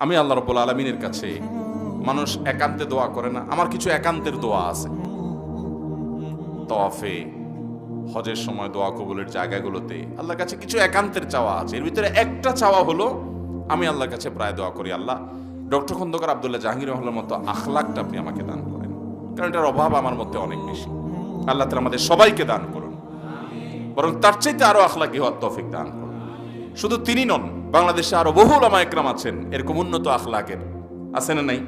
আমি আল্লাহ রাব্বুল আলামিনের কাছে, মানুষ একান্তে দোয়া করে না, আমার কিছু একান্তের দোয়া আছে। তওয়াফে, হজের সময় দোয়া কবুলের জায়গাগুলোতে আল্লাহর কাছে কিছু একান্তের চাওয়া আছে। এর ভিতরে একটা চাওয়া হলো, আমি আল্লাহর কাছে প্রায় দোয়া করি, আল্লাহ ডক্টর খন্দকার আব্দুল্লাহ জাহাঙ্গীর রহমার মতো আখলাকটা আপনি আমাকে দান করেন, কারণ এটার অভাব আমার মধ্যে অনেক বেশি। আল্লাহ তাআলা আমাদের সবাইকে দান করুন, বরং তার চাইতে আরো আখলাকি হওয়ার তৌফিক দান করুন। শুধু তিনি নন, বাংলাদেশে আরো বহু উলামা ইকরাম আছেন এরকম উন্নত আখলাকের, আছে না নাই?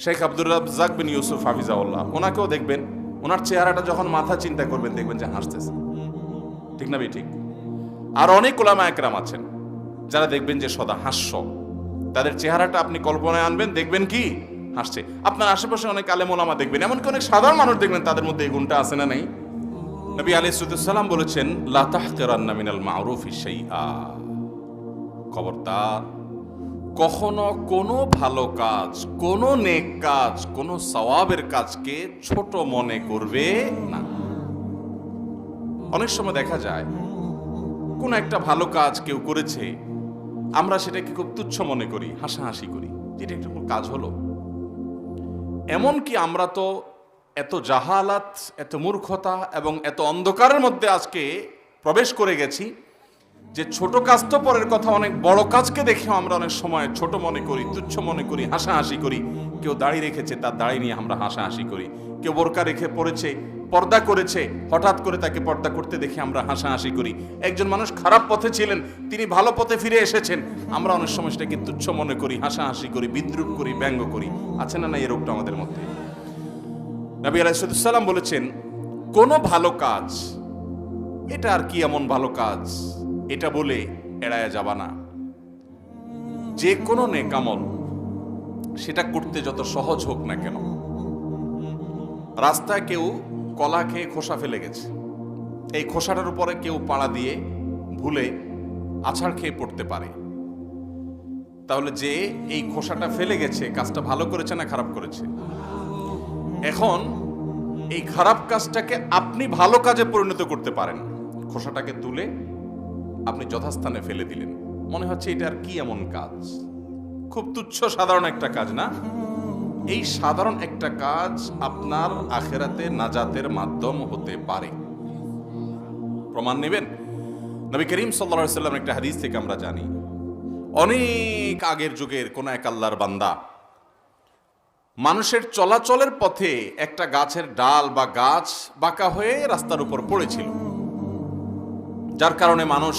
শেখ আব্দুর রাজ্জাক বিন ইউসুফ হাফিজাহুল্লাহ, ওনাকেও দেখবেন, ওনার চেহারাটা যখন মাথা চিন্তা করবেন দেখবেন যে হাসতেছে, ঠিক না? ঠিক। আর অনেক উলামা ইকরাম আছেন যারা দেখবেন যে সদা হাস্য, তাদের চেহারাটা আপনি কল্পনায় আনবেন, দেখবেন কি হাসছে। আপনার আশেপাশে অনেক আলেম ওলামা দেখবেন, এমনকি অনেক সাধারণ মানুষ দেখবেন তাদের মধ্যে এই গুণটা আছে না নাই? নবী আলাইহিস সালাম বলেছেন, লা তাহকিরান্না মিনাল মা'রুফি শাইআ, খবরদার কখনো কোনো ভালো কাজ, কোনো নেক কাজ, কোনো সওয়াবের কাজকে ছোট মনে করবে না। অনেক সময় দেখা যায় কোন একটা ভালো কাজ কেউ করেছে, আমরা সেটাকে খুব তুচ্ছ মনে করি, হাসাহাসি করি, যেটা একটা কাজ হলো। এমনকি আমরা তো এত জাহালাত, এত মূর্খতা এবং এত অন্ধকারের মধ্যে আজকে প্রবেশ করে গেছি যে ছোট কাজ তো পরের কথা, অনেক বড় কাজকে দেখেও আমরা অনেক সময় ছোট মনে করি, তুচ্ছ মনে করি, হাসাহাসি করি। কেউ দাড়ি রেখেছে, তার দাড়ি নিয়ে আমরা হাসাহাসি করি। কেউ বোরকা রেখে পড়েছে, পর্দা করেছে, হঠাৎ করে তাকে পর্দা করতে দেখে আমরা হাসাহাসি করি। একজন মানুষ খারাপ পথে ছিলেন, তিনি ভালো পথে ফিরে এসেছেন, আমরা অনেক সময় সেটাকে তুচ্ছ মনে করি, হাসাহাসি করি, বিদ্রূপ করি, ব্যঙ্গ করি। আছে না এই রোগটা আমাদের মধ্যে? নবী আলাইহিস সালাম বলেছেন, কোনো ভালো কাজ, এটা আর কি এমন ভালো কাজ, এটা বলে এড়ায়া যাবা না। যে কোনো নেক আমল সেটা করতে যত সহজ হোক না কেন, রাস্তায় কেউ কলা খেয়ে খোসা ফেলে গেছে, এই খোসাটার উপরে কেউ পাড়া দিয়ে ভুলে আছাড় খেয়ে পড়তে পারে, তাহলে যে এই খোসাটা ফেলে গেছে কাজটা ভালো করেছে না খারাপ করেছে? এখন এই খারাপ কাজটাকে আপনি ভালো কাজে পরিণত করতে পারেন। খোসাটাকে তুলে আপনি যথাস্থানে ফেলে দিলেন, মনে হচ্ছে এটা আর কি এমন কাজ, খুব তুচ্ছ সাধারণ একটা কাজ না? এই সাধারণ একটা কাজ আপনার আখিরাতে নাজাতের মাধ্যম হতে পারে। প্রমাণ নেবেন? নবী করিম সাল্লাল্লাহু আলাইহি ওয়াসাল্লাম একটা হাদিস থেকে আমরা জানি, অনেক আগের যুগের কোন এক আল্লাহর বান্দা মানুষের চলাচলের পথে একটা গাছের ডাল বা গাছ বাঁকা হয়ে রাস্তার উপর পড়েছিল, যার কারণে মানুষ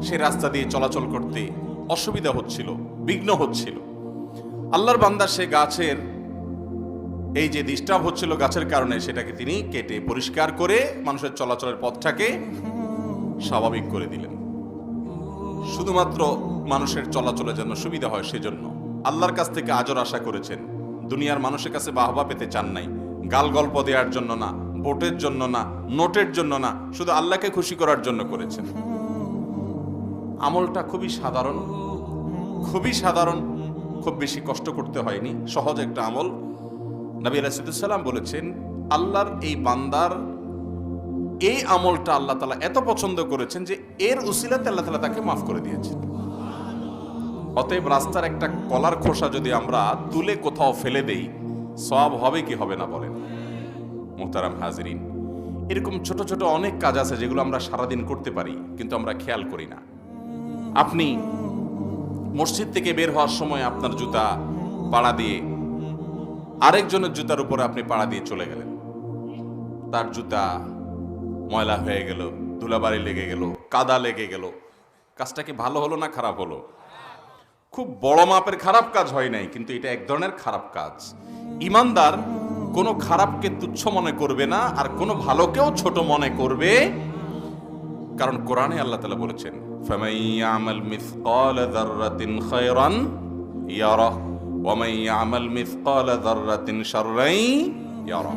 সে রাস্তা দিয়ে চলাচল করতে অসুবিধা হচ্ছিল, বিঘ্ন হচ্ছিল। আল্লাহর বান্দা সে গাছের এই যে ডিস্টার্ব হচ্ছিল গাছের কারণে, সেটাকে তিনি কেটে পরিষ্কার করে মানুষের চলাচলের পথটাকে স্বাভাবিক করে দিলেন, শুধুমাত্র মানুষের চলাচলের জন্য সুবিধা হয় সেজন্য। আল্লাহর কাছ থেকে আজর আশা করেছেন, দুনিয়ার মানুষের কাছে বাহবা পেতে চান নাই, গাল গল্প দেওয়ার জন্য না, ভোটের জন্য না, নোটের জন্য না, শুধু আল্লাহকে খুশি করার জন্য করেছেন। আমলটা খুবই সাধারণ, খুবই সাধারণ, খুব বেশি কষ্ট করতে হয়নি, সহজ একটা আমল। নবী আলাইহিস সালাম বলেছেন, আল্লাহর এই বান্দার এই আমলটা আল্লাহ তাআলা এত পছন্দ করেছেন যে এর উসিলাতে আল্লাহ তাআলা তাকে মাফ করে দিয়েছেন। অতএব রাস্তার একটা কলার খোসা যদি আমরা তুলে কোথাও ফেলে দেই, সওয়াব হবে কি হবে না বলেন? মুহতারাম হাজিরিন, এরকম ছোট ছোট অনেক কাজ আছে যেগুলো আমরা সারাদিন করতে পারি, কিন্তু আমরা খেয়াল করি না। আপনি মসজিদ থেকে বের হওয়ার সময় আপনার জুতা পাড়া দিয়ে আরেকজনের জুতার উপরে আপনি পাড়া দিয়ে চলে গেলেন, তার জুতা ময়লা হয়ে গেল, ধুলাবালি লেগে গেল, কাদা লেগে গেল, কাজটা কি ভালো হলো না খারাপ হলো? খুব বড় মাপের খারাপ কাজ হয় নাই, কিন্তু এটা এক ধরনের খারাপ কাজ। ইমানদার কোনো খারাপকে তুচ্ছ মনে করবে না, আর কোনো ভালোকেও ছোট মনে করবে, কারণ কোরআনে আল্লাহ তাআলা বলেছেন, ফামান ইয়ামাল মিসকালা যাররাতিন খায়রান ইয়ারা ওয়া মান ইয়ামাল মিসকালা যাররাতিন শাররান ইয়ারা।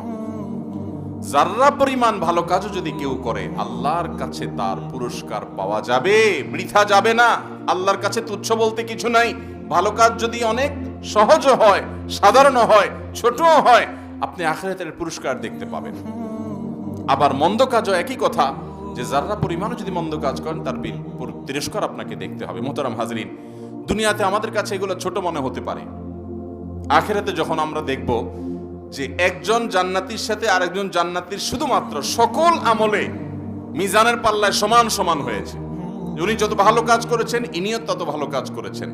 যাররা পরিমাণ ভালো কাজও যদি কেউ করে, আল্লাহর কাছে তার পুরস্কার পাওয়া যাবে, বৃথা যাবে না। আল্লাহর কাছে তুচ্ছ বলতে কিছু নাই। ভালো কাজ যদি অনেক সহজ হয়, সাধারণ হয়, ছোট হয়, আপনি আখিরাতের পুরস্কার দেখতে পাবেন। আবার মন্দ কাজও একই কথা, যে যারা পরিমাণও যদি মন্দ কাজ করেন তার তিরস্কার আপনাকে দেখতে হবে। মুহতারাম হাজরিন, দুনিয়াতে আমাদের কাছে এগুলো ছোট মনে হতে পারে, আখিরাতে যখন আমরা দেখব যে একজন জান্নাতীর সাথে আরেকজন জান্নাতীর শুধুমাত্র সকল আমলে মিজানের পাল্লায় সমান সমান হয়েছে, উনি যত ভালো কাজ করেছেন ইনিও তত ভালো কাজ করেছেন,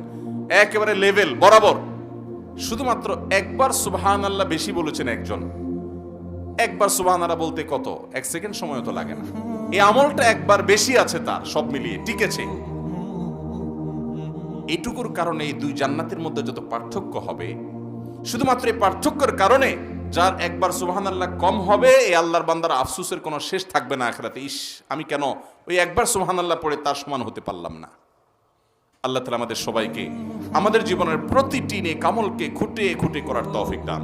একেবারে লেভেল বরাবর। শুধুমাত্র একবার সুবহানাল্লাহ বেশি বলেছেন একজন, একবার সুবহানাল্লাহ বলতে কত 1 সেকেন্ড সময় তো লাগে না, এই আমলটা একবার বেশি আছে তার, সব মিলিয়ে টিকেছে। এইটুকুর কারণে এই দুই জান্নাতের মধ্যে যত পার্থক্য হবে, শুধুমাত্র এই পার্থক্যের কারণে যার একবার সুবহানাল্লাহ কম হবে, এই আল্লাহর বান্দার আফসোসের কোনো শেষ থাকবে না আখিরাতে, ইস আমি কেন ওই একবার সুবহানাল্লাহ পড়ে তার সমান হতে পারলাম না। আল্লাহ তাআলা আমাদের সবাইকে আমাদের জীবনের প্রতিটি নেক আমলকে খুঁটে খুঁটে করার তৌফিক দান।